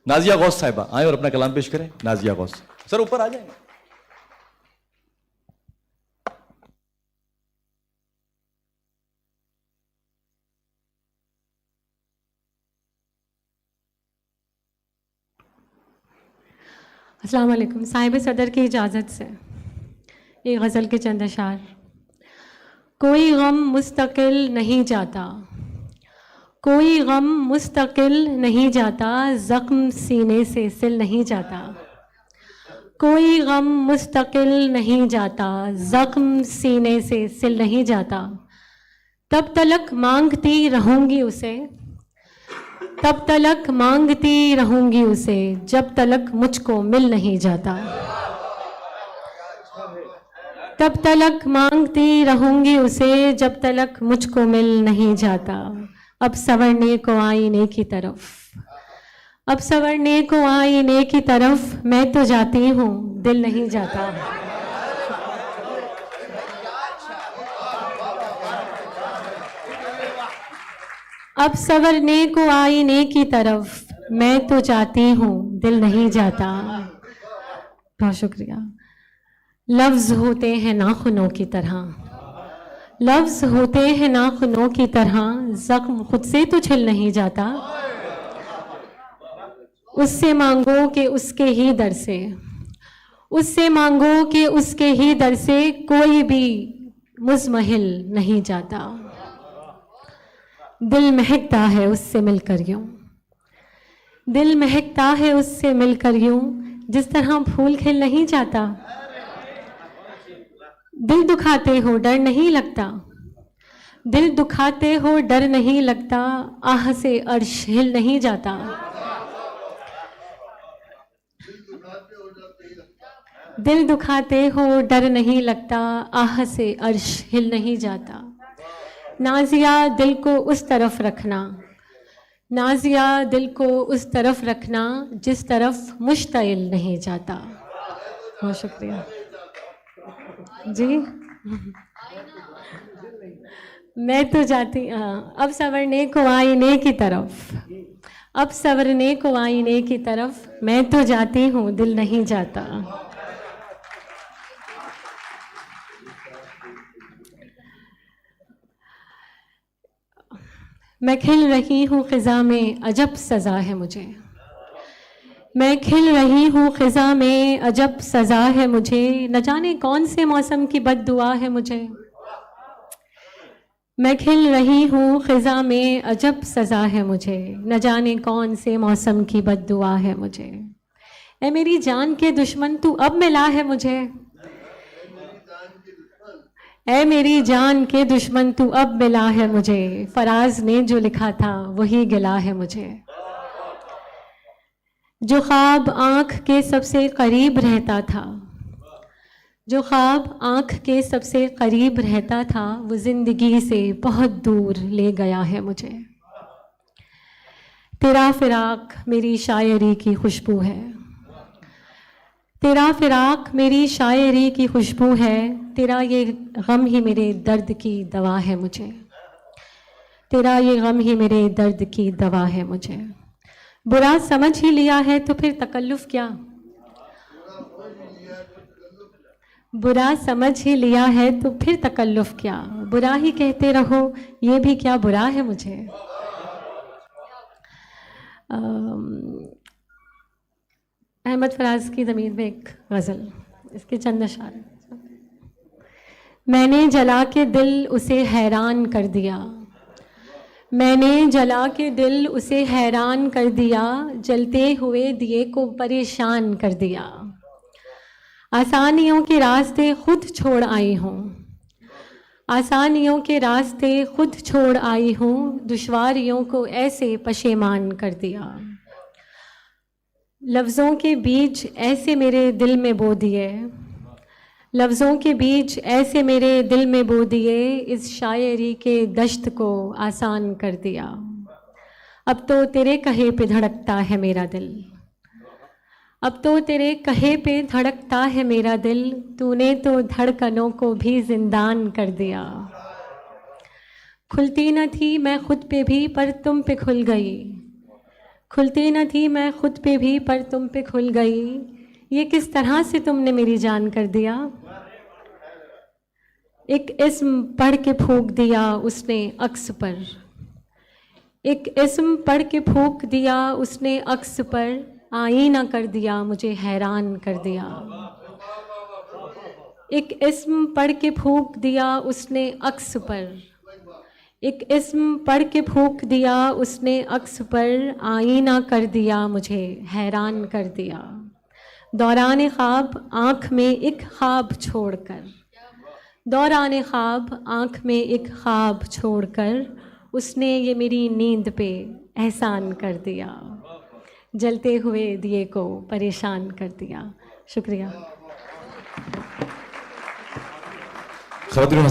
नाजिया गौस साहिबा आए और अपना कलाम पेश करें। नाजिया गौस सर ऊपर आ जाएंगे। अस्सलाम वालेकुम। साहिब सदर की इजाज़त से ये गज़ल के चंद अशार। कोई गम मुस्तकिल नहीं जाता, कोई गम मुस्तकिल नहीं जाता, ज़ख्म सीने से सिल नहीं जाता। कोई गम मुस्तकिल नहीं जाता, ज़ख्म सीने से सिल नहीं जाता। तब तलक मांगती रहूँगी उसे, तब तलक मांगती रहूँगी उसे, जब तलक मुझको मिल नहीं जाता। तब तलक मांगती रहूँगी उसे, जब तलक मुझको मिल नहीं जाता। अब संवरने को आईने की तरफ, अब संवरने को आईने की तरफ, मैं तो जाती हूँ दिल नहीं जाता। अब संवरने को आईने की तरफ, मैं तो जाती हूँ दिल नहीं जाता। बहुत शुक्रिया। लफ्ज़ होते हैं नाखूनों की तरह, लफ्ज़ होते हैं नाखूनों की तरह, ज़ख्म खुद से तो छिल नहीं जाता। उससे मांगो कि उसके ही दर से, उससे मांगो कि उसके ही दर से, कोई भी मुज़महिल नहीं जाता। दिल महकता है उससे मिलकर यूं, दिल महकता है उससे मिलकर यूं, जिस तरह फूल खिल नहीं जाता। दिल दुखाते हो डर नहीं लगता, दिल दुखाते हो डर नहीं लगता, आह से अर्श हिल नहीं जाता। दिल दुखाते हो डर नहीं लगता, आह से अर्श हिल नहीं जाता। नाजिया दिल को उस तरफ रखना, नाजिया दिल को उस तरफ रखना, जिस तरफ मुश्ताइल नहीं जाता। बहुत शुक्रिया जी। मैं तो जाती, अब संवरने को आईने की तरफ, अब संवरने को आईने की तरफ, मैं तो जाती हूँ दिल नहीं जाता। मैं खिल रही हूँ ख़िज़ा में, अजब सज़ा है मुझे। मैं खिल रही हूँ ख़िज़ा में, अजब सज़ा है मुझे, न जाने कौन से मौसम की बद्दुआ है मुझे। मैं खिल रही हूँ ख़िज़ा में, अजब सज़ा है मुझे, न जाने कौन से मौसम की बद्दुआ है मुझे। ए मेरी जान के दुश्मन तू अब मिला है मुझे, ऐ मेरी जान के दुश्मन तू अब मिला है मुझे, फराज ने जो लिखा था वही गिला है मुझे। जो ख्वाब आँख के सबसे करीब रहता था, जो ख्वाब आँख के सबसे करीब रहता था, वो ज़िंदगी से बहुत दूर ले गया है मुझे। तेरा फिराक मेरी शायरी की खुशबू है, तेरा फिराक मेरी शायरी की खुशबू है, तेरा ये गम ही मेरे दर्द की दवा है मुझे, तेरा ये गम ही मेरे दर्द की दवा है मुझे। बुरा समझ ही लिया है तो फिर तकल्लुफ़ क्या, बुरा समझ ही लिया है तो फिर तकल्लुफ़ क्या, बुरा ही कहते रहो ये भी क्या बुरा है मुझे। अहमद फराज की ज़मीर में एक गज़ल, इसके चंद अशार। मैंने जला के दिल उसे हैरान कर दिया, मैंने जला के दिल उसे हैरान कर दिया, जलते हुए दिए को परेशान कर दिया। आसानियों के रास्ते खुद छोड़ आई हूँ, आसानियों के रास्ते खुद छोड़ आई हूँ, दुश्वारियों को ऐसे पशेमान कर दिया। लफ्ज़ों के बीज ऐसे मेरे दिल में बो दिए, लफ्ज़ों के बीज ऐसे मेरे दिल में बो दिए, इस शायरी के दश्त को आसान कर दिया। अब तो तेरे कहे पे धड़कता है मेरा दिल, अब तो तेरे कहे पे धड़कता है मेरा दिल, तूने तो धड़कनों को भी जिंदान कर दिया। खुलती न थी मैं खुद पे भी पर तुम पे खुल गई, खुलती न थी मैं खुद पे भी पर तुम पे खुल गई, ये किस तरह से तुमने मेरी जान कर दिया। एक इस्म पढ़ के फूंक दिया उसने अक्स पर, एक इस्म पढ़ के फूंक दिया उसने अक्स पर, आईना कर दिया मुझे हैरान कर दिया। एक इस्म पढ़ के फूंक दिया उसने अक्स पर, एक इस्म पढ़ के फूंक दिया उसने अक्स पर, आईना कर दिया मुझे हैरान कर दिया। दौरान ख्वाब आँख में एक ख्वाब छोड़कर, दौरान ख्वाब आँख में एक ख्वाब छोड़कर, उसने ये मेरी नींद पे एहसान कर दिया। जलते हुए दिए को परेशान कर दिया। शुक्रिया। ख़वातीन